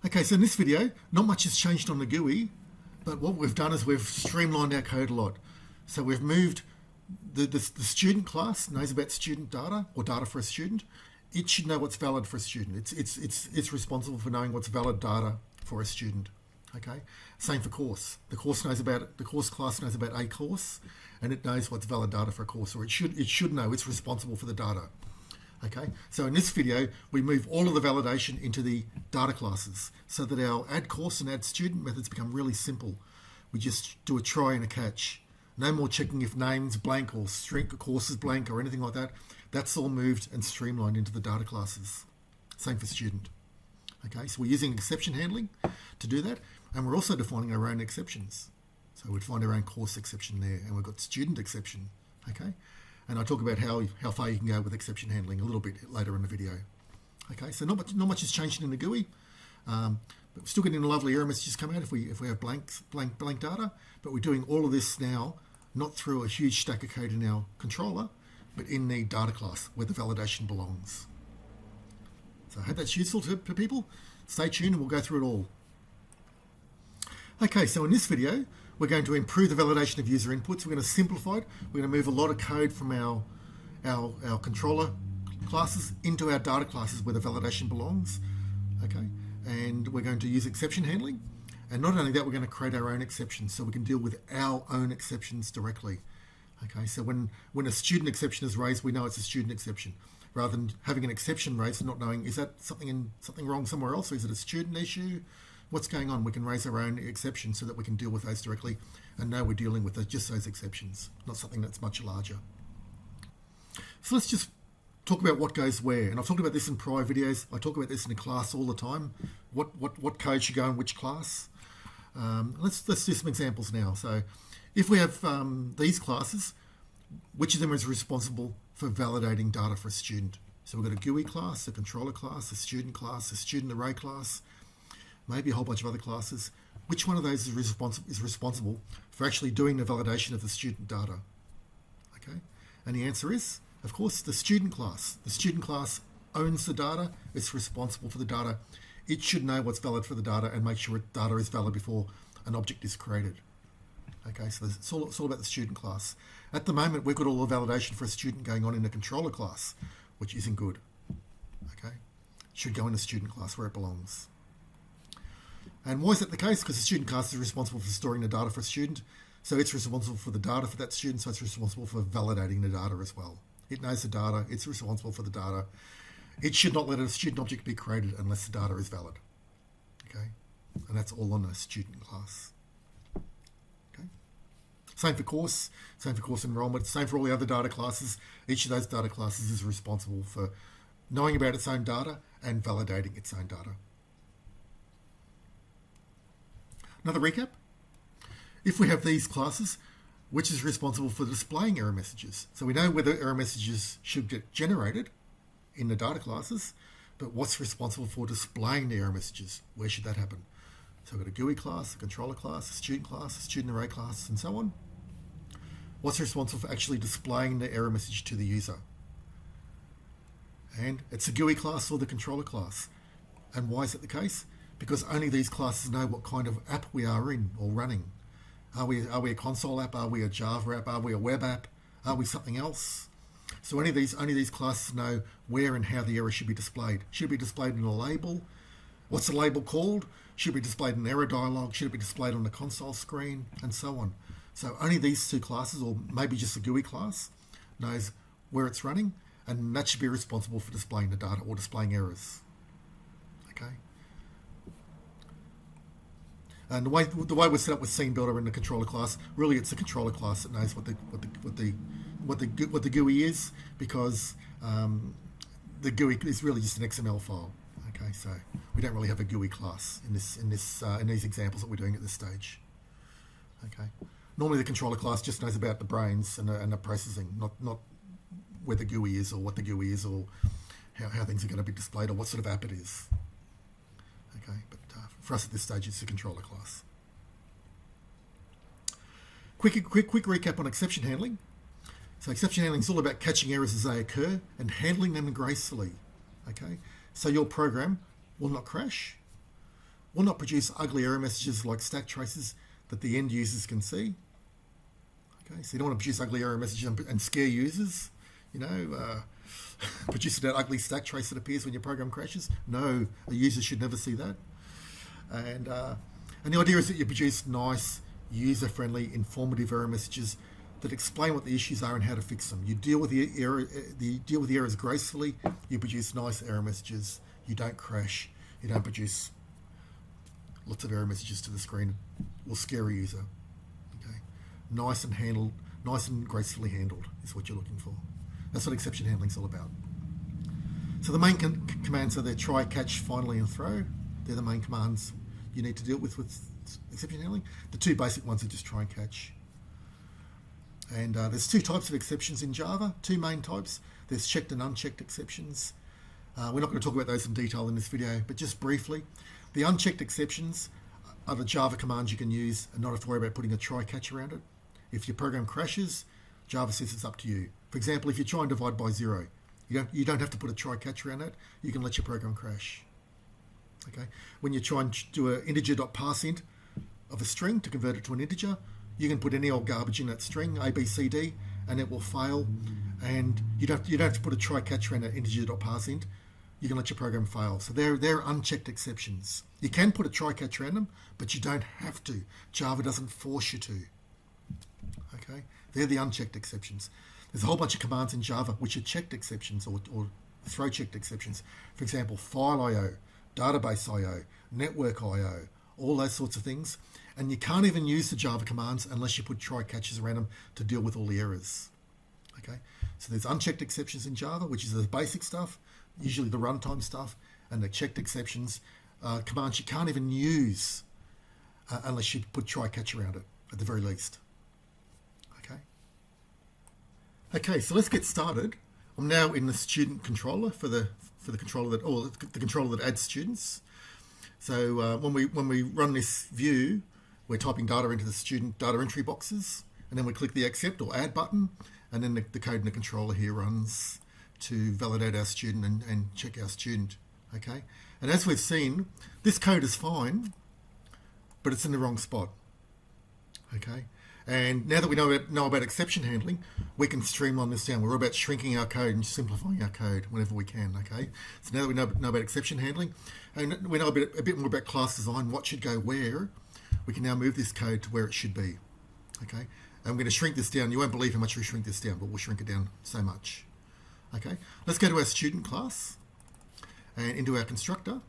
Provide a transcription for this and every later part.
Okay, so in this video, not much has changed on the GUI, but what we've done is we've streamlined our code a lot. So we've moved the student class knows about student data or data for a student. It should know what's valid for a student. It's responsible for knowing what's valid data for a student. Okay, same for course. The course class knows about a course, and it knows what's valid data for a course, or it should know. It's responsible for the data. Okay, so in this video, we move all of the validation into the data classes so that our add course and add student methods become really simple. We just do a try and a catch. No more checking if names blank or string courses blank or anything like that. That's all moved and streamlined into the data classes. Same for student. Okay, so we're using exception handling to do that, and we're also defining our own exceptions. So we'd find our own course exception there, and we've got student exception. Okay. And I'll talk about how far you can go with exception handling a little bit later in the video. Okay, so not much has changed in the GUI, but we're still getting lovely error messages come out if we have blank data. But we're doing all of this now, not through a huge stack of code in our controller, but in the data class where the validation belongs. So I hope that's useful to people. Stay tuned and we'll go through it all. Okay, so in this video, we're going to improve the validation of user inputs. We're going to simplify it. We're going to move a lot of code from our controller classes into our data classes where the validation belongs. Okay, and we're going to use exception handling. And not only that, we're going to create our own exceptions so we can deal with our own exceptions directly. Okay, so when a student exception is raised, we know it's a student exception, rather than having an exception raised and not knowing, is that something wrong somewhere else, or is it a student issue? What's going on? We can raise our own exceptions so that we can deal with those directly and know we're dealing with just those exceptions, not something that's much larger. So let's just talk about what goes where. And I've talked about this in prior videos. I talk about this in a class all the time. What code should go in which class? Let's do some examples now. So if we have these classes, which of them is responsible for validating data for a student? So we've got a GUI class, a controller class, a student array class, maybe a whole bunch of other classes. Which one of those is responsible for actually doing the validation of the student data? Okay, and the answer is, of course, the student class. The student class owns the data. It's responsible for the data. It should know what's valid for the data and make sure data is valid before an object is created. Okay, so it's all about the student class. At the moment, we've got all the validation for a student going on in the controller class, which isn't good. Okay, it should go in the student class where it belongs. And why is that the case? Because the student class is responsible for storing the data for a student, so it's responsible for the data for that student, so it's responsible for validating the data as well. It knows the data, it's responsible for the data. It should not let a student object be created unless the data is valid. Okay, and that's all on a student class. Okay, same for course enrollment, same for all the other data classes. Each of those data classes is responsible for knowing about its own data and validating its own data. Another recap. If we have these classes, which is responsible for displaying error messages? So we know whether error messages should get generated in the data classes, but what's responsible for displaying the error messages? Where should that happen? So we've got a GUI class, a controller class, a student array class, and so on. What's responsible for actually displaying the error message to the user? And it's a GUI class or the controller class. And why is that the case? Because only these classes know what kind of app we are in or running. Are we a console app? Are we a Java app? Are we a web app? Are we something else? So only these classes know where and how the error should be displayed. Should it be displayed in a label? What's the label called? Should it be displayed in error dialog? Should it be displayed on the console screen? And so on. So only these two classes, or maybe just the GUI class, knows where it's running, and that should be responsible for displaying the data or displaying errors. Okay. And the way we're set up with Scene Builder in the controller class, really it's the controller class that knows what the GUI is, because the GUI is really just an XML file. Okay, so we don't really have a GUI class in these examples that we're doing at this stage. Okay, normally the controller class just knows about the brains and the processing, not where the GUI is or what the GUI is or how things are going to be displayed or what sort of app it is. Okay, but for us at this stage, it's the controller class. Quick recap on exception handling. So exception handling is all about catching errors as they occur and handling them gracefully. Okay, so your program will not crash. will not produce ugly error messages like stack traces that the end users can see. Okay, so you don't want to produce ugly error messages and scare users. Produce that ugly stack trace that appears when your program crashes. No, a user should never see that. And the idea is that you produce nice, user-friendly, informative error messages that explain what the issues are and how to fix them. You deal with the errors gracefully. You produce nice error messages. You don't crash. You don't produce lots of error messages to the screen. It will scare a user. Okay, nice and gracefully handled is what you're looking for. That's what exception handling is all about. So the main commands are there: try, catch, finally, and throw. They're the main commands you need to deal with exception handling. The two basic ones are just try and catch. And there's two types of exceptions in Java, two main types. There's checked and unchecked exceptions. We're not going to talk about those in detail in this video, but just briefly, the unchecked exceptions are the Java commands you can use and not have to worry about putting a try catch around it. If your program crashes, Java says it's up to you. For example, if you try and divide by 0, you don't have to put a try catch around it. You can let your program crash. Okay. When you try and do an integer.parseInt of a string to convert it to an integer, you can put any old garbage in that string, A, B, C, D, and it will fail. And you don't have to put a try catch around an integer.parseInt. You can let your program fail. So they're unchecked exceptions. You can put a try catch around them, but you don't have to. Java doesn't force you to. Okay, they're the unchecked exceptions. There's a whole bunch of commands in Java which are checked exceptions or throw checked exceptions. For example, file I/O, database I/O, network I/O, all those sorts of things. And you can't even use the Java commands unless you put try catches around them to deal with all the errors. Okay, so there's unchecked exceptions in Java, which is the basic stuff, usually the runtime stuff, and the checked exceptions, commands you can't even use unless you put try catch around it at the very least. Okay, so let's get started. I'm now in the student controller for the controller the controller that adds students. So when we run this view, we're typing data into the student data entry boxes, and then we click the accept or add button, and then the code in the controller here runs to validate our student and check our student. Okay, and as we've seen, this code is fine, but it's in the wrong spot. Okay. And now that we know about exception handling, we can streamline this down. We're about shrinking our code and simplifying our code whenever we can. Okay, so now that we know about exception handling, and we know a bit more about class design, what should go where, we can now move this code to where it should be. Okay, and I'm going to shrink this down. You won't believe how much we shrink this down, but we'll shrink it down so much. Okay, let's go to our student class and into our constructor,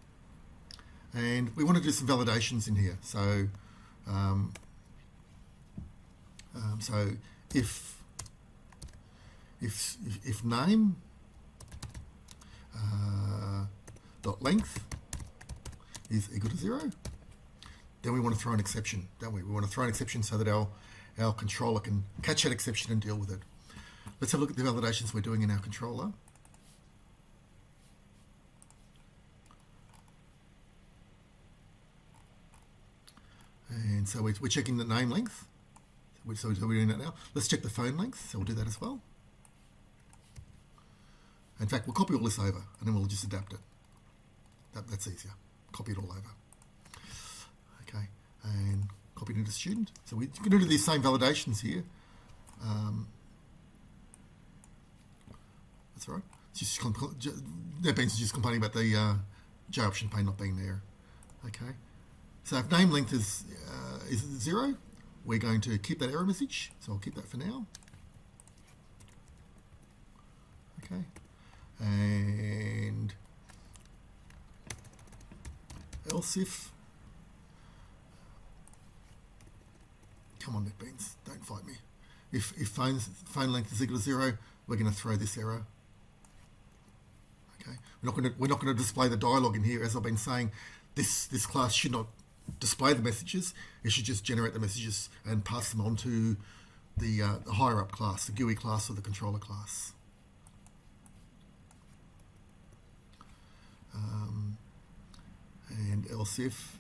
and we want to do some validations in here. So so if name dot length is equal to 0, then we want to throw an exception, don't we? We want to throw an exception so that our controller can catch that exception and deal with it. Let's have a look at the validations we're doing in our controller. And so we're checking the name length. So we're doing that now. Let's check the phone length. So we'll do that as well. In fact, we'll copy all this over and then we'll just adapt it. That's easier. Copy it all over. Okay, and copy it into student. So we're going to do these same validations here. That's all right. NetBeans is just complaining about the J option pane not being there. Okay. So if name length is 0, we're going to keep that error message, so I'll keep that for now. Okay, and else if, come on NetBeans, don't fight me. If phone length is equal to 0, we're going to throw this error. Okay, we're not going to display the dialog in here. As I've been saying, this class should not display the messages. It should just generate the messages and pass them on to the higher up class, the GUI class or the controller class. And else if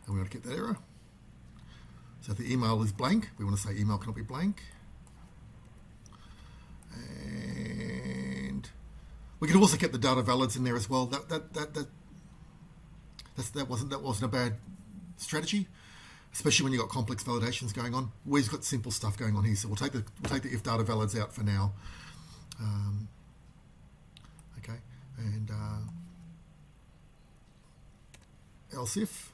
and we're going to get that error. So if the email is blank, we want to say email cannot be blank. We could also get the data valids in there as well. That wasn't a bad strategy, especially when you've got complex validations going on. We've got simple stuff going on here, so we'll take the if data valids out for now. Okay, and else if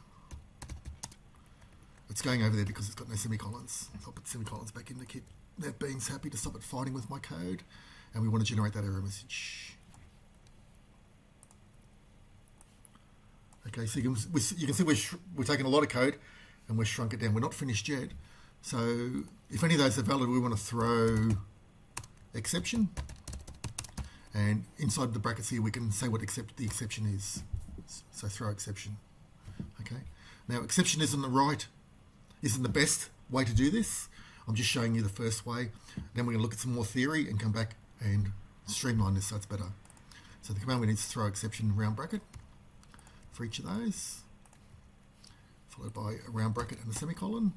it's going over there because it's got no semicolons. So I'll put semicolons back in to keep NetBeans happy, to stop it fighting with my code, and we want to generate that error message. Okay, so you can see we're taking a lot of code and we've shrunk it down. We're not finished yet. So if any of those are valid, we want to throw exception. And inside the brackets here, we can say what the exception is. So throw exception. Okay. Now, exception isn't the best way to do this. I'm just showing you the first way. Then we're going to look at some more theory and come back and streamline this so it's better. So the command we need is throw exception round bracket for each of those, followed by a round bracket and a semicolon.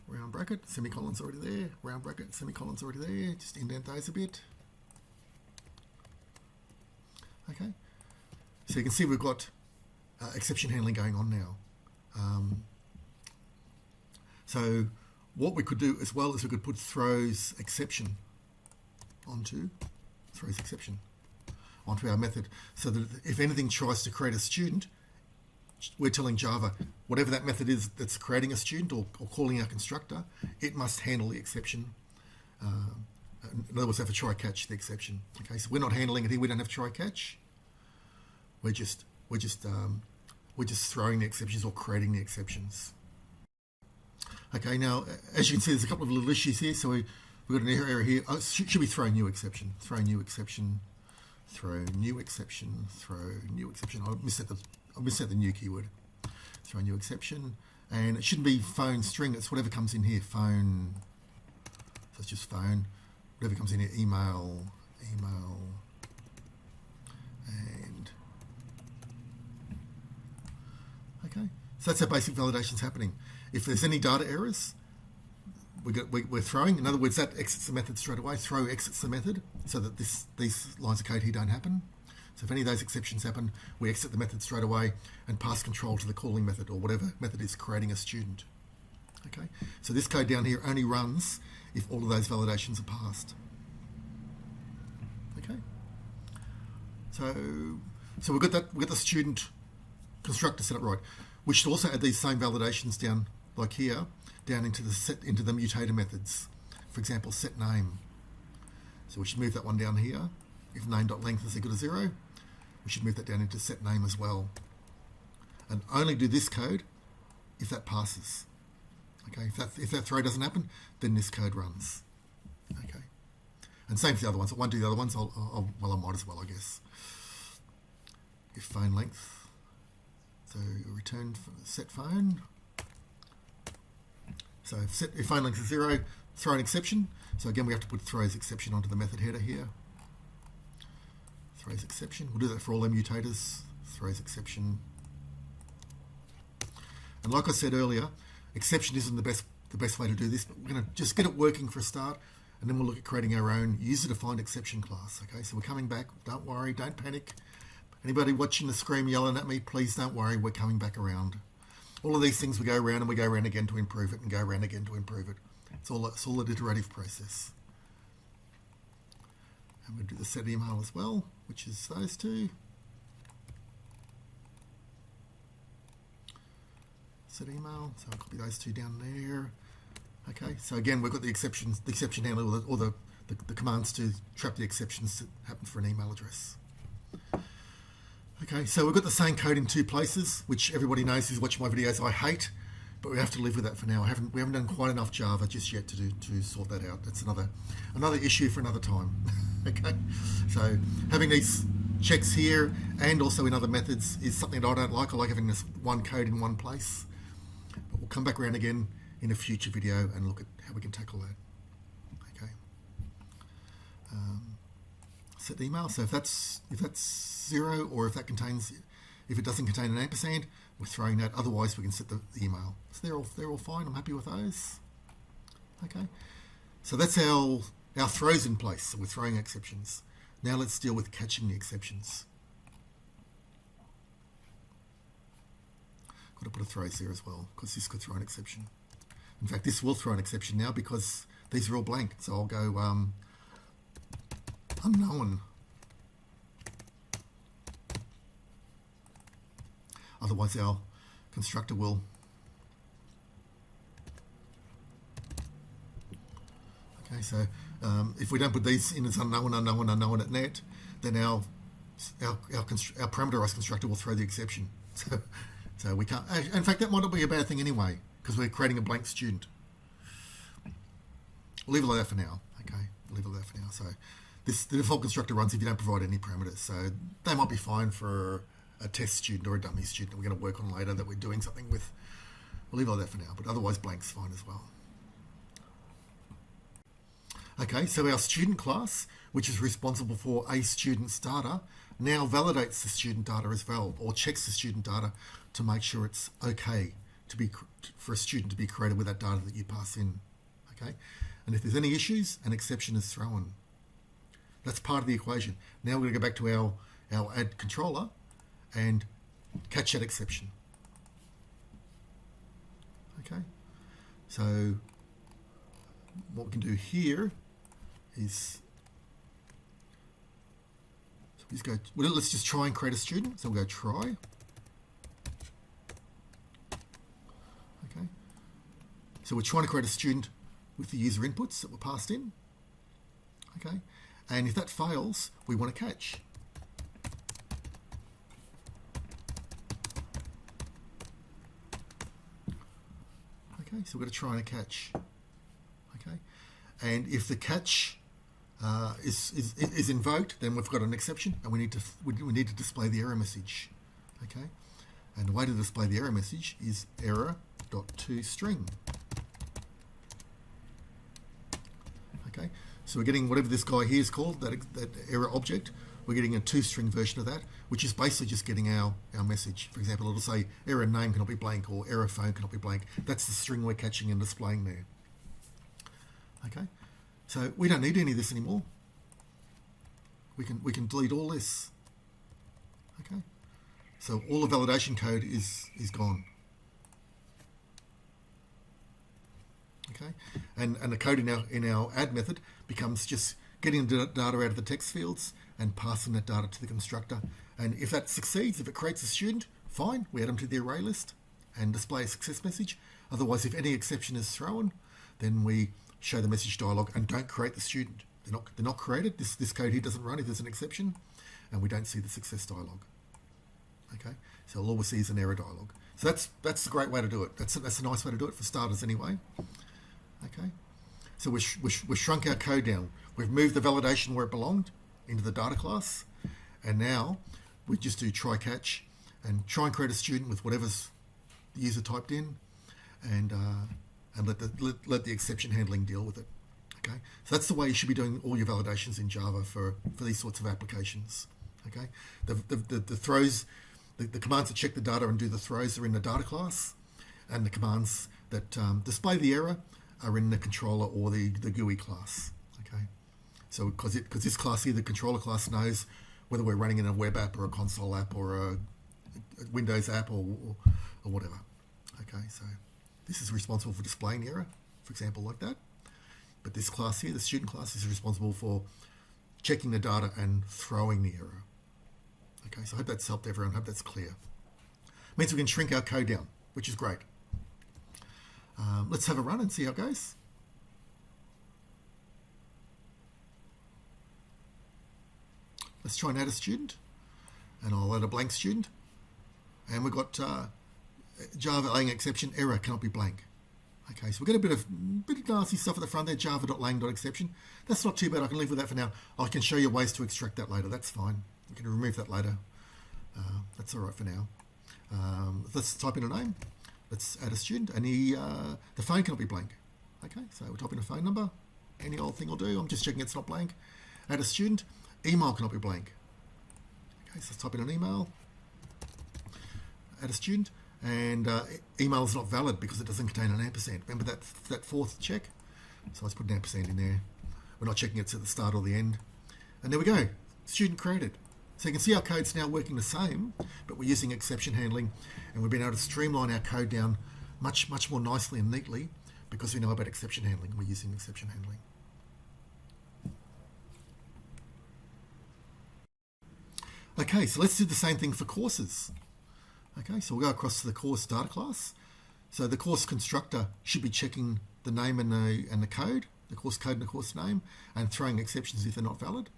Round bracket, semicolon's already there. Round bracket, semicolon's already there. Just indent those a bit. Okay. So you can see we've got exception handling going on now. So what we could do as well is we could put throws exception onto our method, so that if anything tries to create a student, we're telling Java whatever that method is that's creating a student or calling our constructor, it must handle the exception. In other words, have a try catch the exception. Okay, so we're not handling it here. We don't have try catch. We're just throwing the exceptions or creating the exceptions. Okay, now as you can see, there's a couple of little issues here. So we've got an error here. Oh, should we throw new exception? Throw new exception. Throw new exception. Throw new exception. I misset the new keyword. Throw new exception, and it shouldn't be phone string. It's whatever comes in here. Phone. So it's just phone. Whatever comes in here. Email. And okay. So that's how basic validation's happening. If there's any data errors, we're throwing. In other words, that exits the method straight away. Throw exits the method so that these lines of code here don't happen. So if any of those exceptions happen, we exit the method straight away and pass control to the calling method or whatever method is creating a student. Okay. So this code down here only runs if all of those validations are passed. Okay. So we've got the student constructor set up right. We should also add these same validations down, like here, down into the mutator methods. For example, set name. So we should move that one down here. If name.length is equal to 0, we should move that down into set name as well. And only do this code if that passes. Okay, if that throw doesn't happen, then this code runs. Okay, and same for the other ones. I won't do the other ones. I might as well, I guess. If phone length. So return set phone. So if phone length is 0, throw an exception. So again, we have to put throws exception onto the method header here. Throws exception. We'll do that for all our mutators. Throws exception. And like I said earlier, exception isn't the best way to do this, but we're going to just get it working for a start, and then we'll look at creating our own user-defined exception class. Okay, so we're coming back. Don't worry. Don't panic. Anybody watching the screen yelling at me, please don't worry, we're coming back around. All of these things we go around and we go around again to improve it and go around again to improve it. It's all an iterative process. And we'll do the set email as well, which is those two. Set email, so I'll copy those two down there. Okay, so again, we've got the exception handler or the commands to trap the exceptions that happen for an email address. Okay, so we've got the same code in two places, which everybody knows who's watching my videos I hate, but we have to live with that for now. We haven't done quite enough Java just yet to sort that out. That's another issue for another time. Okay, so having these checks here and also in other methods is something that I don't like. I like having this one code in one place. But we'll come back around again in a future video and look at how we can tackle that. Okay. Set the email. So if that's 0, or if it doesn't contain an ampersand, we're throwing that. Otherwise, we can set the email. So they're all fine. I'm happy with those. Okay. So that's our throws in place. So we're throwing exceptions. Now let's deal with catching the exceptions. Got to put a throws there as well, because this could throw an exception. In fact, this will throw an exception now because these are all blank. So I'll go unknown. Otherwise our constructor will so if we don't put these in as unknown at net, then our parameterized constructor will throw the exception. So we can't. In fact, that might not be a bad thing anyway, because we're creating a blank student. We'll leave it like that for now. Okay, we'll leave it like that for now. So the default constructor runs if you don't provide any parameters. So they might be fine for a test student or a dummy student that we're going to work on later that we're doing something with. We'll leave it like that for now, but otherwise blank's fine as well. Okay, so our student class, which is responsible for a student's data, now validates the student data as well, or checks the student data to make sure it's okay for a student to be created with that data that you pass in. Okay, and if there's any issues, an exception is thrown. That's part of the equation. Now we're going to go back to our add controller and catch that exception. Okay, so what we can do here is let's just try and create a student. So we'll go try. Okay, so we're trying to create a student with the user inputs that were passed in. Okay, and if that fails, we want to catch. Okay, so we're going to try and a catch. Okay, and if the catch is invoked, then we've got an exception, and we need to display the error message. Okay, and the way to display the error message is error.toString. Okay, so we're getting whatever this guy here is called, that error object. We're getting a toString version of that, which is basically just getting our message. For example, it'll say error name cannot be blank or error phone cannot be blank. That's the string we're catching and displaying there. Okay, so we don't need any of this anymore. We can delete all this. Okay, so all the validation code is gone. Okay, and the code in our add method becomes just getting the data out of the text fields and passing that data to the constructor. And if that succeeds, if it creates a student, fine, we add them to the array list and display a success message. Otherwise, if any exception is thrown, then we show the message dialog and don't create the student. They're not created. This code here doesn't run if there's an exception, and we don't see the success dialog. Okay, so all we see is an error dialog. So that's a great way to do it. That's a nice way to do it for starters anyway. Okay, so we've shrunk our code down. We've moved the validation where it belonged into the data class, and now we just do try catch and try and create a student with whatever's the user typed in, and let the exception handling deal with it. Okay, so that's the way you should be doing all your validations in Java for these sorts of applications. Okay, the throws, the commands that check the data and do the throws are in the data class, and the commands that display the error are in the controller or the GUI class. Okay, so because this class here, the controller class, knows whether we're running in a web app or a console app or a Windows app or whatever. Okay, so this is responsible for displaying the error, for example, like that. But this class here, the student class, is responsible for checking the data and throwing the error. Okay, so I hope that's helped everyone. I hope that's clear. Means we can shrink our code down, which is great. Let's have a run and see how it goes. Let's try and add a student, and I'll add a blank student. And we've got Java lang exception error cannot be blank. Okay, so we've got a bit of nasty stuff at the front there, java.lang.exception. That's not too bad. I can live with that for now. I can show you ways to extract that later. That's fine. We can remove that later. That's all right for now. Let's type in a name. Let's add a student, and the phone cannot be blank. Okay, so we'll type in a phone number. Any old thing will do. I'm just checking it's not blank. Add a student. Email cannot be blank. Okay, so let's type in an email. Add a student, and email is not valid because it doesn't contain an ampersand. Remember that fourth check? So let's put an ampersand in there. We're not checking it's at the start or the end. And there we go. student created. So you can see our code's now working the same, but we're using exception handling, and we've been able to streamline our code down much more nicely and neatly because we know about exception handling. We're using exception handling. Okay, so let's do the same thing for courses. Okay, so we'll go across to the course data class. So the course constructor should be checking the name and the code, the course code and the course name, and throwing exceptions if they're not valid.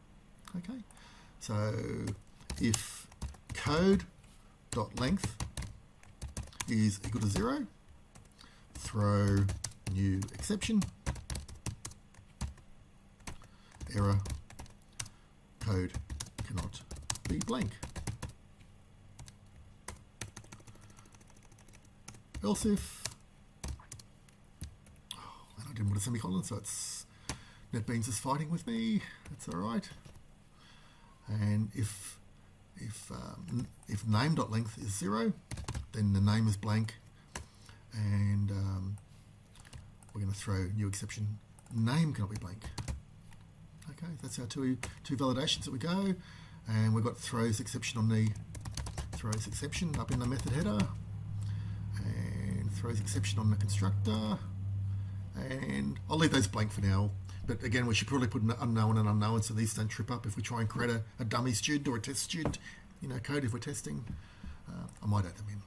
Okay, so if code.length is equal to 0, throw new exception, error, code cannot be blank. Else if, and I didn't want a semicolon, so it's NetBeans is fighting with me. That's all right. And if name.length is 0, then the name is blank, and we're going to throw new exception. Name cannot be blank. Okay, that's our two validations that we go, and we've got throws exception on the throws exception up in the method header, and throws exception on the constructor, and I'll leave those blank for now. But again, we should probably put an unknown and unknown so these don't trip up if we try and create a dummy student or a test student in our code if we're testing. I might add them in.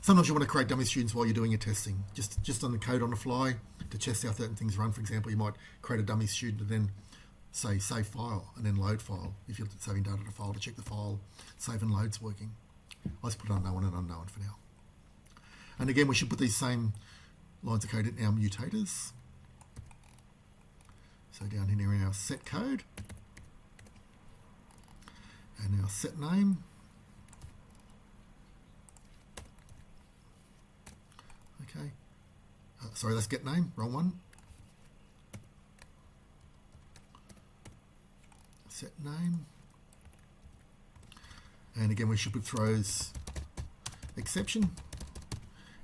Sometimes you want to create dummy students while you're doing your testing, just on the code on the fly to test how certain things run. For example, you might create a dummy student and then say save file and then load file if you're saving data to file to check the file save and load's working. Let's put unknown and unknown for now. And again, we should put these same lines of code in our mutators. So down here in our set code and our set name. Okay. Sorry, that's get name, wrong one. Set name. And again, we should put throws exception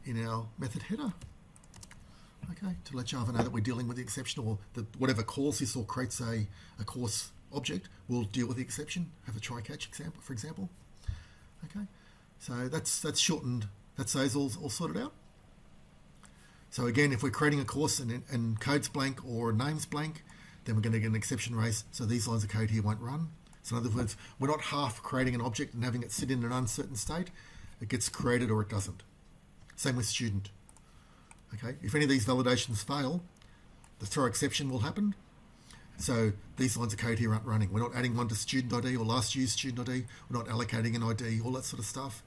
in our method header. Okay, to let Java know that we're dealing with the exception, or that whatever calls this or creates a course object will deal with the exception. Have a try-catch example, for example. Okay, so that's shortened. That's those all sorted out. So again, if we're creating a course and code's blank or name's blank, then we're going to get an exception race. So these lines of code here won't run. So in other words, we're not half creating an object and having it sit in an uncertain state. It gets created or it doesn't. Same with student. Okay, if any of these validations fail, the throw exception will happen. So these lines of code here aren't running. We're not adding one to student ID or last used student ID. We're not allocating an ID, all that sort of stuff.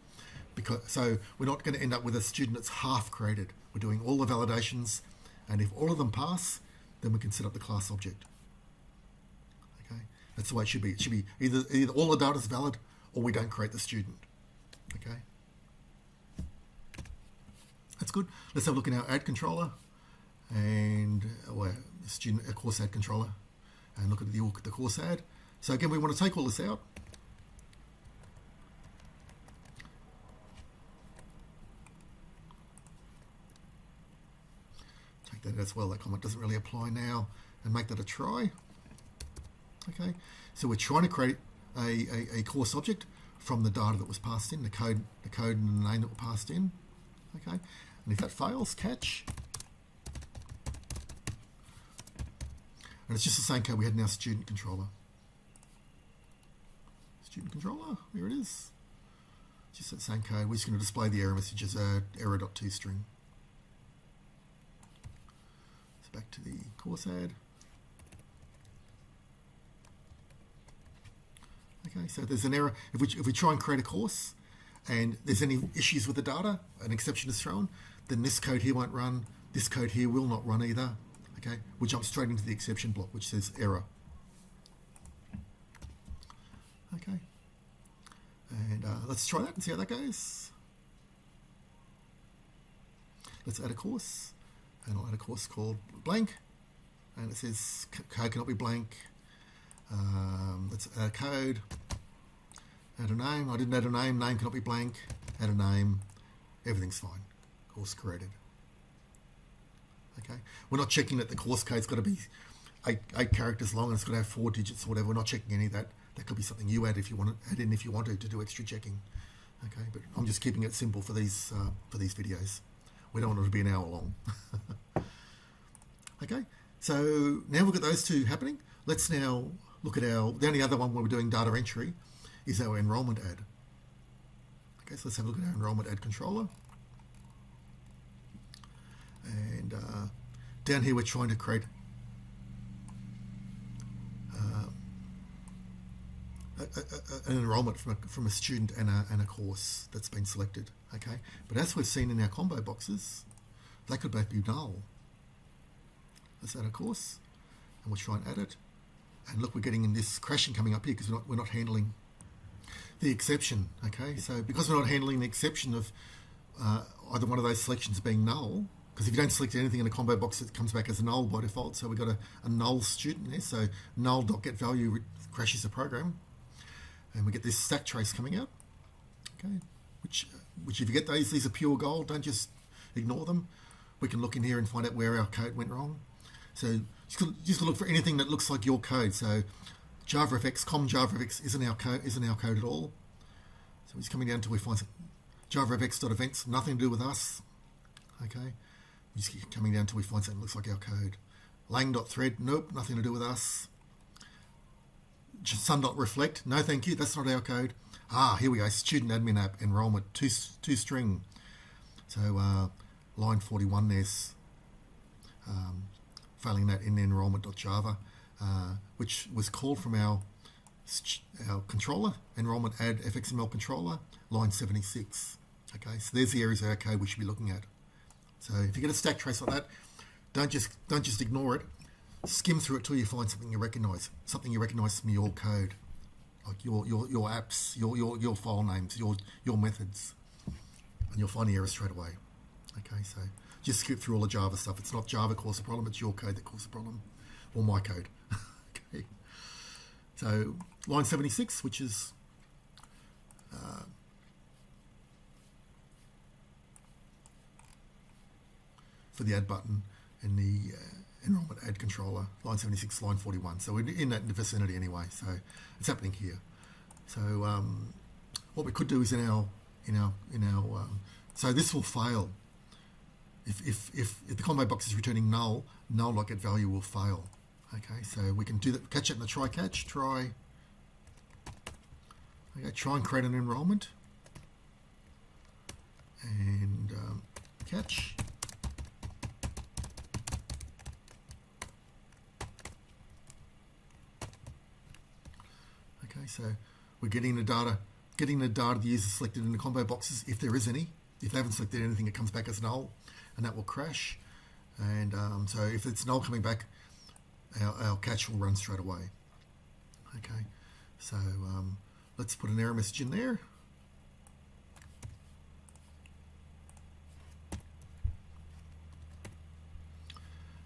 So we're not going to end up with a student that's half created. We're doing all the validations, and if all of them pass, then we can set up the class object. Okay, that's the way it should be. It should be either all the data is valid or we don't create the student. Okay. That's good. Let's have a look in our add controller and a course add controller and look at the course add. So again, we want to take all this out. Take that as well. That comment doesn't really apply now, and make that a try. Okay. So we're trying to create a course object from the data that was passed in, the code and the name that were passed in. Okay. And if that fails, catch. And it's just the same code we had in our student controller. Student controller, here it is. Just that same code. We're just going to display the error message as error.toString. So back to the course add. Okay, so there's an error. If we try and create a course and there's any issues with the data, an exception is thrown, then this code here won't run, this code here will not run either. Okay, we'll jump straight into the exception block, which says error. Okay, and let's try that and see how that goes. Let's add a course, and I'll add a course called blank, and it says code cannot be blank. Let's add a code, add a name. I didn't add a name, name cannot be blank, add a name, everything's fine. Course created. Okay, we're not checking that the course code's got to be eight characters long and it's got to have 4 digits or whatever. We're not checking any of that. That could be something you add if you want to add in if you want to do extra checking. Okay, but I'm just keeping it simple for these videos. We don't want it to be an hour long. Okay, so now we've got those two happening. Let's now look at the only other one where we're doing data entry is our enrollment ad. Okay, so let's have a look at our enrollment ad controller. And down here we're trying to create an enrollment from a student and a course that's been selected. Okay, but as we've seen in our combo boxes, they could both be null. Let's add a course, and we'll try and add it. And look, we're getting in this crashing coming up here because we're not handling the exception. Okay, so because we're not handling the exception of either one of those selections being null, because if you don't select anything in a combo box, it comes back as a null by default. So we've got a null student there. So null.getValue crashes the program, and we get this stack trace coming out. Okay, which if you get these are pure gold. Don't just ignore them. We can look in here and find out where our code went wrong. So just look for anything that looks like your code. So JavaFX, com JavaFX isn't our code at all. So it's coming down till we find some JavaFX.events, nothing to do with us. Okay, we just keep coming down till we find something that looks like our code. Lang.thread, nope, nothing to do with us. Sun.reflect, no thank you, that's not our code. Here we go, student admin app enrollment, two string. So line 41 there's failing that in enrollment.java, which was called from our controller, enrollment add fxml controller, line 76. Okay, so there's the areas of our code we should be looking at. So if you get a stack trace like that, don't just ignore it. Skim through it till you find something you recognise from your code, like your apps, your file names, your methods, and you'll find the error straight away. Okay, so just skip through all the Java stuff. It's not Java caused the problem, it's your code that caused the problem, or my code. Okay, so line 76, which is for the add button in the enrollment ad controller, line 76, line 41. So we're in that vicinity anyway. So it's happening here. So what we could do is in our so this will fail if the combo box is returning null.getValue will fail. Okay, so we can do that. Catch it in the try catch. Try and create an enrollment and catch. Okay, so we're getting the data the user selected in the combo boxes, if there is any. If they haven't selected anything, it comes back as null, and that will crash. And so if it's null coming back, our catch will run straight away. Okay, so let's put an error message in there.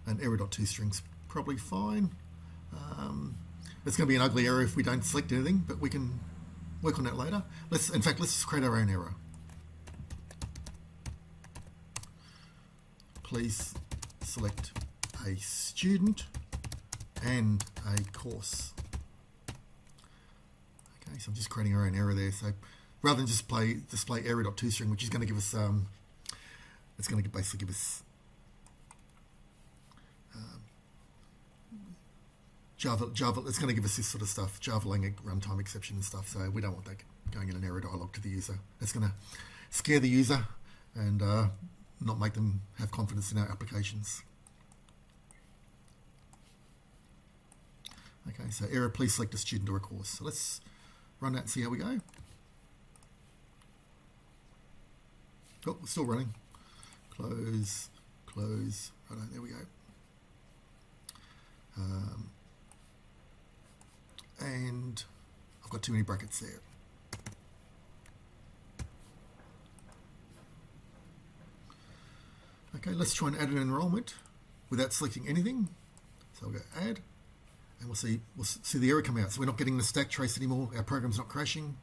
And error.toString's probably fine. It's going to be an ugly error if we don't select anything, but we can work on that later. Let's just create our own error. Please select a student and a course. Okay, so I'm just creating our own error there. So rather than just display error.toString, which is going to give us, it's going to basically give us Java, it's going to give us this sort of stuff, Java Lang runtime exception and stuff, so we don't want that going in an error dialog to the user. It's going to scare the user and not make them have confidence in our applications. Okay, so error, please select a student or a course. So let's run that and see how we go. Oh, it's still running. Close. Right, there we go. And I've got too many brackets there. Okay, let's try and add an enrollment without selecting anything. So we'll go add, and we'll see the error come out. So we're not getting the stack trace anymore. Our program's not crashing.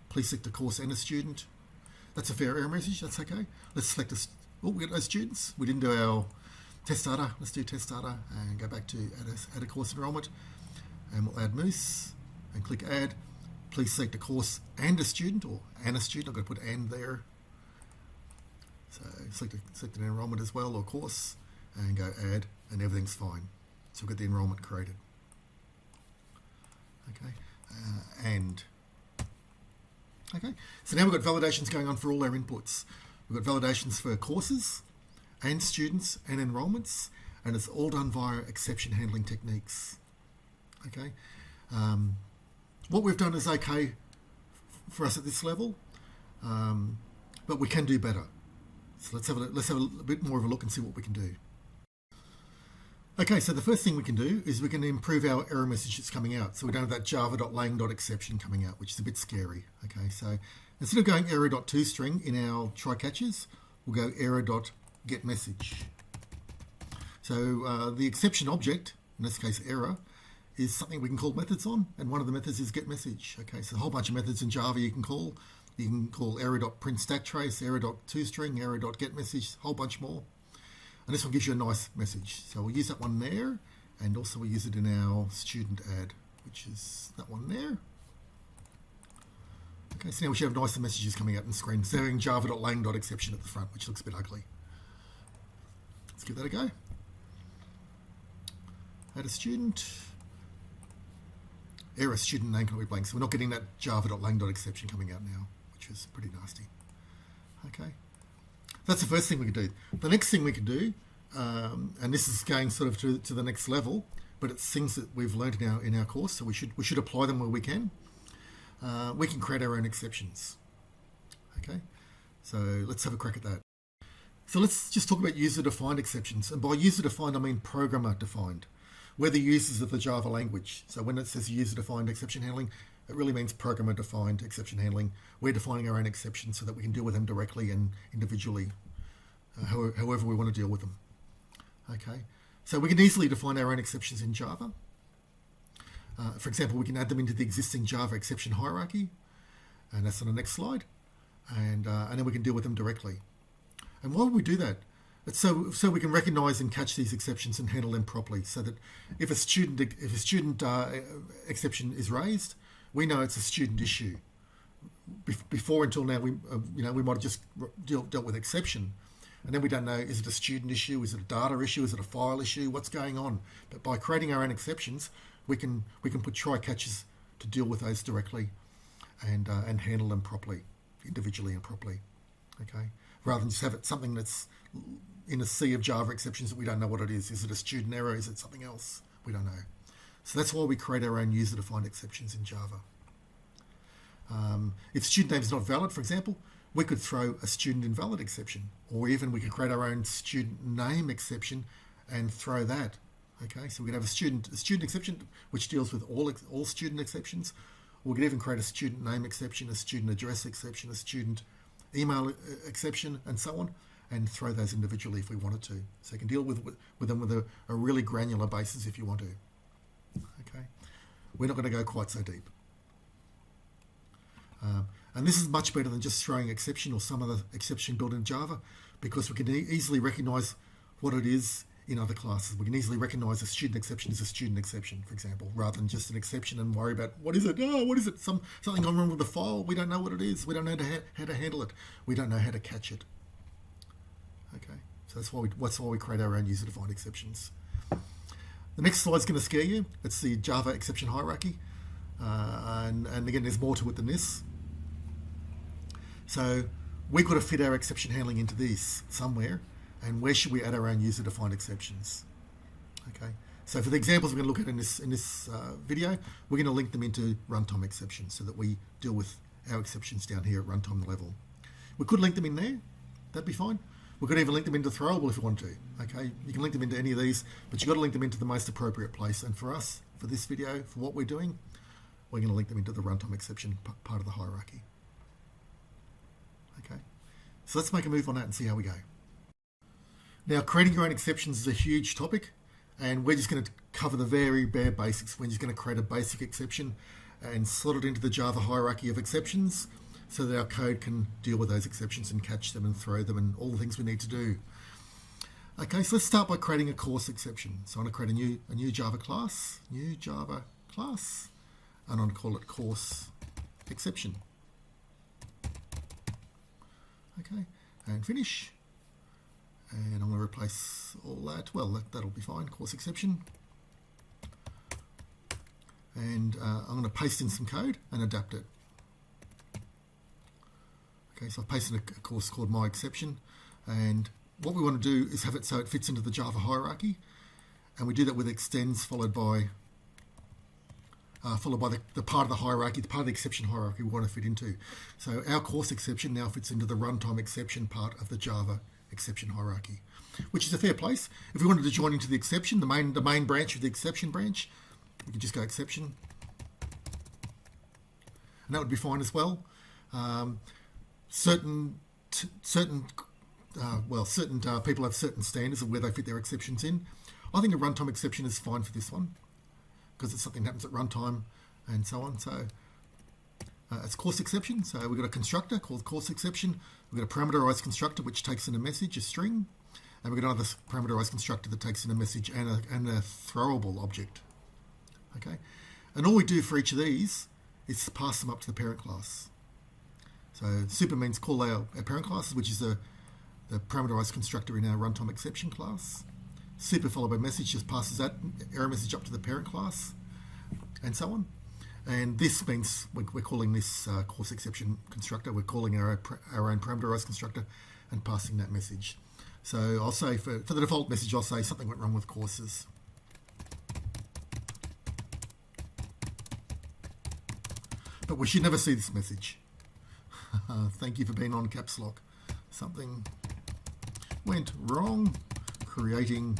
Please select a course and a student. That's a fair error message. That's okay. Let's select we got those students. We didn't do our test data. Let's do test data and go back to add a course enrollment, and we'll add Moose. and click Add. Please select a course and a student, or and a student. I've got to put and there. So select an enrolment as well, or course, and go Add, and everything's fine. So we've got the enrolment created. Okay, okay. So now we've got validations going on for all our inputs. We've got validations for courses and students and enrolments, and it's all done via exception handling techniques. Okay, what we've done is okay for us at this level, but we can do better. So let's have a bit more of a look and see what we can do. Okay, so the first thing we can do is we can improve our error message that's coming out. So we don't have that java.lang.exception coming out, which is a bit scary. Okay, so instead of going error.toString in our try catches, we'll go error.getMessage. So the exception object, in this case error, is something we can call methods on, and one of the methods is getMessage. Okay, so a whole bunch of methods in Java you can call. You can call error.printStackTrace, error.toString, error.getMessage, a whole bunch more. And this one gives you a nice message. So we'll use that one there, and also we'll use it in our student add, which is that one there. Okay, so now we should have nicer messages coming out on the screen, saying java.lang.exception at the front, which looks a bit ugly. Let's give that a go. Add a student. Error student name cannot be blank, so we're not getting that java.lang.exception coming out now, which is pretty nasty. Okay. That's the first thing we can do. The next thing we can do, and this is going sort of to the next level, but it's things that we've learned in our course, so we should apply them where we can. We can create our own exceptions. Okay, so let's have a crack at that. So let's just talk about user-defined exceptions, and by user-defined I mean programmer-defined. We're the users of the Java language, so when it says user-defined exception handling, it really means programmer-defined exception handling. We're defining our own exceptions so that we can deal with them directly and individually, however we want to deal with them. Okay, so we can easily define our own exceptions in Java. For example, we can add them into the existing Java exception hierarchy, and that's on the next slide, and then we can deal with them directly. And why would we do that? It's so we can recognise and catch these exceptions and handle them properly, so that if a student exception is raised, we know it's a student issue. Before, until now, we might have just dealt with exception, and then we don't know, is it a student issue, is it a data issue, is it a file issue, what's going on? But by creating our own exceptions, we can put try catches to deal with those directly, and handle them properly, individually and properly. Okay, rather than just have it something that's in a sea of Java exceptions that we don't know what it is. Is it a student error? Is it something else? We don't know. So that's why we create our own user-defined exceptions in Java. If student name is not valid, for example, we could throw a student invalid exception, or even we could create our own student name exception and throw that. Okay, so we could have a student exception which deals with all student exceptions, or we could even create a student name exception, a student address exception, a student email exception, and so on, and throw those individually if we wanted to. So you can deal with them with a really granular basis if you want to. Okay, we're not going to go quite so deep. And this is much better than just throwing exception or some other exception built in Java, because we can easily recognize what it is in other classes. We can easily recognize a student exception as a student exception, for example, rather than just an exception and worry about what is it? Oh, what is it? Something gone wrong with the file. We don't know what it is. We don't know how to handle it. We don't know how to catch it. Okay, so that's why we create our own user-defined exceptions. The next slide is going to scare you. It's the Java exception hierarchy, and again, there's more to it than this. So we've got to fit our exception handling into this somewhere, and where should we add our own user-defined exceptions? Okay, so for the examples we're going to look at in this video, we're going to link them into runtime exceptions so that we deal with our exceptions down here at runtime level. We could link them in there. That'd be fine. We could even link them into throwable if you want to. Okay, you can link them into any of these, but you've got to link them into the most appropriate place. And for us, for this video, for what we're doing, we're going to link them into the runtime exception part of the hierarchy. Okay, so let's make a move on that and see how we go. Now, creating your own exceptions is a huge topic, and we're just going to cover the very bare basics. We're just going to create a basic exception and slot it into the Java hierarchy of exceptions, so that our code can deal with those exceptions and catch them and throw them and all the things we need to do. Okay, so let's start by creating a course exception. So I'm going to create a new Java class, and I'm going to call it course exception. Okay, and finish. And I'm going to replace all that. Well, that'll be fine, course exception. And I'm going to paste in some code and adapt it. Okay, so I've pasted a course called my exception, and what we want to do is have it so it fits into the Java hierarchy, and we do that with extends followed by the part of the hierarchy, the part of the exception hierarchy we want to fit into. So our course exception now fits into the runtime exception part of the Java exception hierarchy, which is a fair place. If we wanted to join into the exception, the main branch of the exception branch, we can just go exception, and that would be fine as well. Certain people have certain standards of where they fit their exceptions in. I think a runtime exception is fine for this one because it's something that happens at runtime and so on. So it's course exception. So we've got a constructor called course exception. We've got a parameterized constructor which takes in a message, a string, and we've got another parameterized constructor that takes in a message and a throwable object. Okay, and all we do for each of these is pass them up to the parent class. So super means call our parent classes, which is the parameterized constructor in our runtime exception class. Super followed by message just passes that error message up to the parent class, and so on. And this means we're calling this course exception constructor. We're calling our own parameterized constructor and passing that message. So I'll say for the default message, I'll say something went wrong with courses. But we should never see this message. Thank you for being on caps lock. Something went wrong creating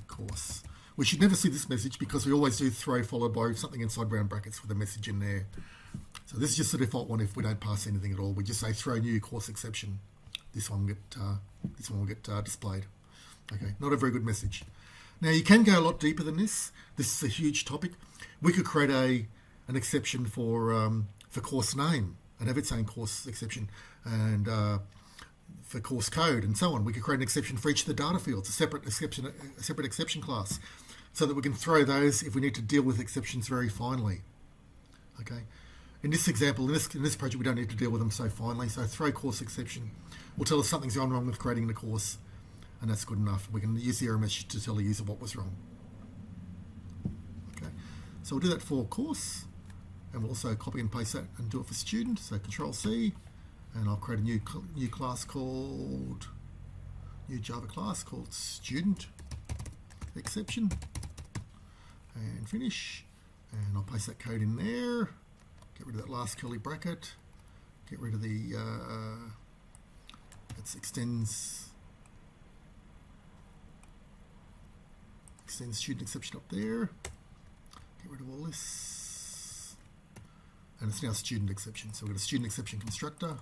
course. We should never see this message because we always do throw followed by something inside round brackets with a message in there. So this is just the default one if we don't pass anything at all. We just say throw new course exception. This one will get displayed. Okay, not a very good message. Now you can go a lot deeper than this. This is a huge topic. We could create an exception for course name and have its own course exception, and for course code and so on. We could create an exception for each of the data fields, a separate exception class, so that we can throw those if we need to deal with exceptions very finely. Okay. In this example, in this project, we don't need to deal with them so finely. So throw course exception will tell us something's gone wrong with creating the course, and that's good enough. We can use the error message to tell the user what was wrong. Okay. So we'll do that for course. And we'll also copy and paste that and do it for student. So Control C, and I'll create a new class called new Java class called student exception, and finish. And I'll paste that code in there. Get rid of that last curly bracket. Get rid of the extends student exception up there. Get rid of all this. And it's now student exception. So we've got a student exception constructor,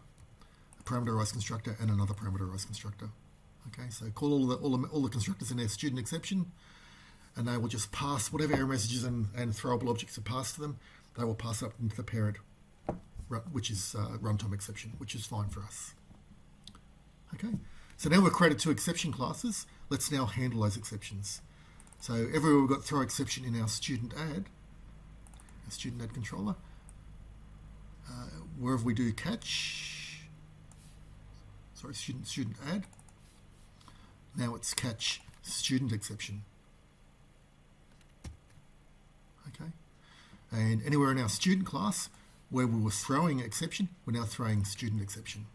a parameterized constructor, and another parameterized constructor. Okay, so call all the constructors in their student exception, and they will just pass whatever error messages and throwable objects are passed to them. They will pass up into the parent, which is runtime exception, which is fine for us. Okay, so now we've created two exception classes. Let's now handle those exceptions. So everywhere we've got throw exception in our student add controller. Wherever we do catch, student add, now it's catch student exception. Okay, and anywhere in our student class where we were throwing exception, we're now throwing student exception.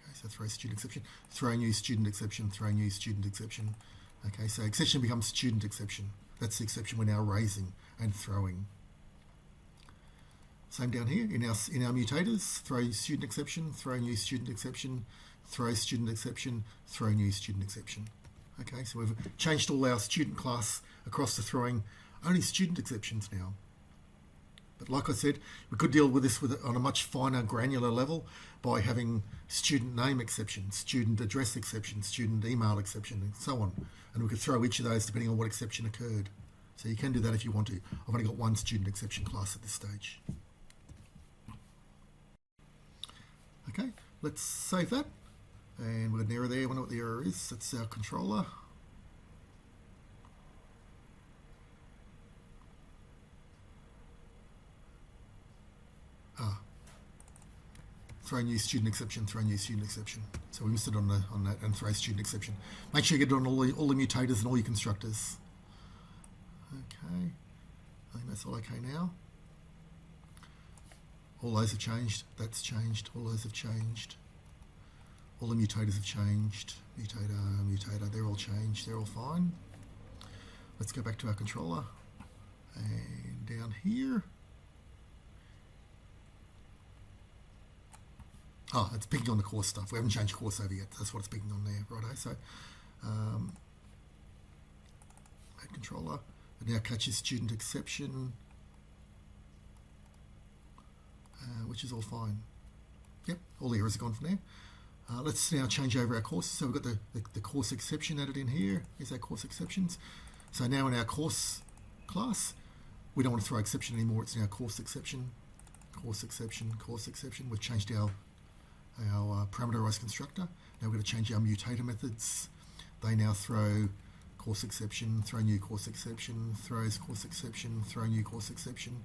Okay, so throw student exception, throw new student exception, throw new student exception. Okay, so exception becomes student exception. That's the exception we're now raising and throwing. Same down here in our mutators, throw student exception, throw new student exception, throw student exception, throw new student exception. Okay, so we've changed all our student class across to throwing only student exceptions now. But like I said, we could deal with this on a much finer, granular level by having student name exception, student address exception, student email exception, and so on. And we could throw each of those depending on what exception occurred. So you can do that if you want to. I've only got one student exception class at this stage. Okay, let's save that. And we've got an error there. I wonder what the error is. That's our controller. throw new student exception, throw new student exception. So we missed it on that, and throw student exception. Make sure you get it on all the mutators and all your constructors. Okay, I think that's all okay now. All those have changed. That's changed. All those have changed. All the mutators have changed. Mutator, they're all changed. They're all fine. Let's go back to our controller. And down here. Oh, it's picking on the course stuff. We haven't changed course over yet. That's what it's picking on there. Righto. So, add controller. It now catches student exception, which is all fine. Yep, all the errors are gone from there. Let's now change over our courses. So we've got the course exception added in here. Here's our course exceptions. So now in our course class, we don't want to throw exception anymore. It's now course exception, course exception, course exception. We've changed our parameterized constructor. Now we're going to change our mutator methods. They now throw course exception, throw new course exception, throws course exception, throw new course exception,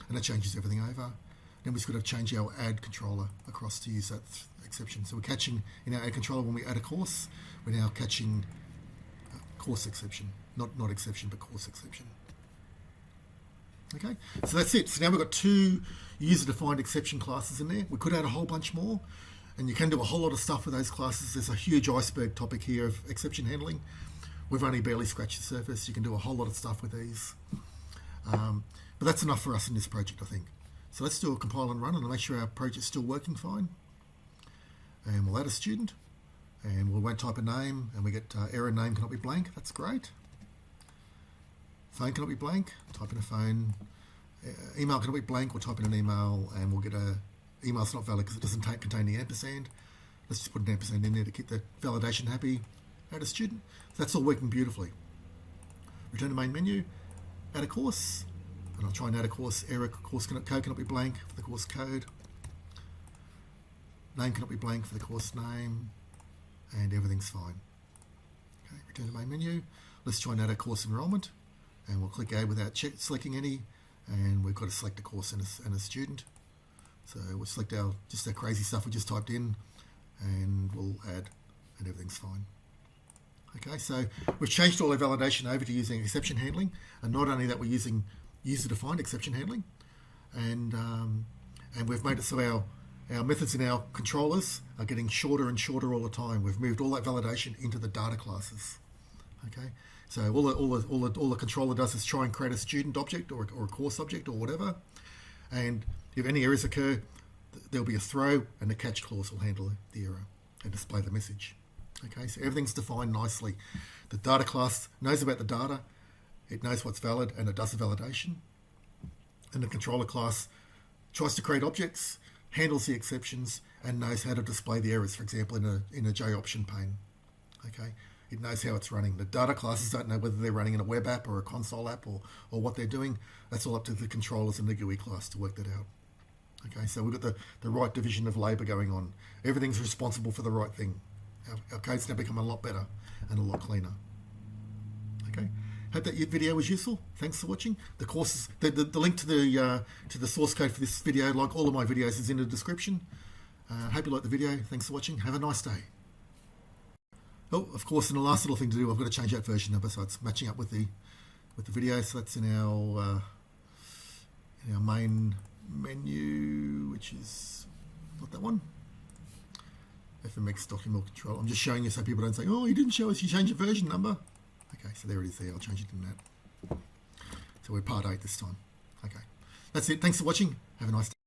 and that changes everything over. Then we've got to change our add controller across to use that exception. So we're catching in our add controller when we add a course, we're now catching course exception, not exception, but course exception. Okay, so that's it. So now we've got 2 user-defined exception classes in there. We could add a whole bunch more, and you can do a whole lot of stuff with those classes. There's a huge iceberg topic here of exception handling. We've only barely scratched the surface. You can do a whole lot of stuff with these. But that's enough for us in this project, I think. So let's do a compile and run and make sure our project's still working fine. And we'll add a student, and we won't type a name, and we get error name cannot be blank. That's great. Phone cannot be blank. Type in a phone. Email cannot be blank. We'll type in an email, and we'll get a email's not valid because it doesn't contain the ampersand. Let's just put an ampersand in there to keep the validation happy. Add a student. So that's all working beautifully. Return to main menu. Add a course. And I'll try and add a course. Error course code cannot be blank for the course code. Name cannot be blank for the course name. And everything's fine. Okay, return to main menu. Let's try and add a course enrollment. And we'll click Add without selecting any. And we've got to select a course and a student. So we'll select just our crazy stuff we just typed in. And we'll add. And everything's fine. Okay, so we've changed all our validation over to using exception handling, and not only that, we're using user-defined exception handling, and we've made it so our methods and our controllers are getting shorter and shorter all the time. We've moved all that validation into the data classes. Okay, so all the controller does is try and create a student object or a course object or whatever, and if any errors occur, there'll be a throw, and the catch clause will handle the error and display the message. Okay, so everything's defined nicely. The data class knows about the data, it knows what's valid, and it does the validation. And the controller class tries to create objects, handles the exceptions, and knows how to display the errors, for example, in a J option pane. Okay, it knows how it's running. The data classes don't know whether they're running in a web app or a console app or what they're doing. That's all up to the controllers and the GUI class to work that out. Okay, so we've got the right division of labour going on. Everything's responsible for the right thing. Our code's now become a lot better and a lot cleaner. Okay, hope that video was useful. Thanks for watching. The courses, the link to the source code for this video, like all of my videos, is in the description. Hope you liked the video. Thanks for watching. Have a nice day. Oh, of course, and the last little thing to do, I've got to change that version number so it's matching up with the video. So that's in our main menu, which is not that one. FMX document control. I'm just showing you so people don't say, oh, you didn't show us, you changed the version number. Okay, so there it is there. I'll change it in that. So we're part 8 this time. Okay. That's it. Thanks for watching. Have a nice day.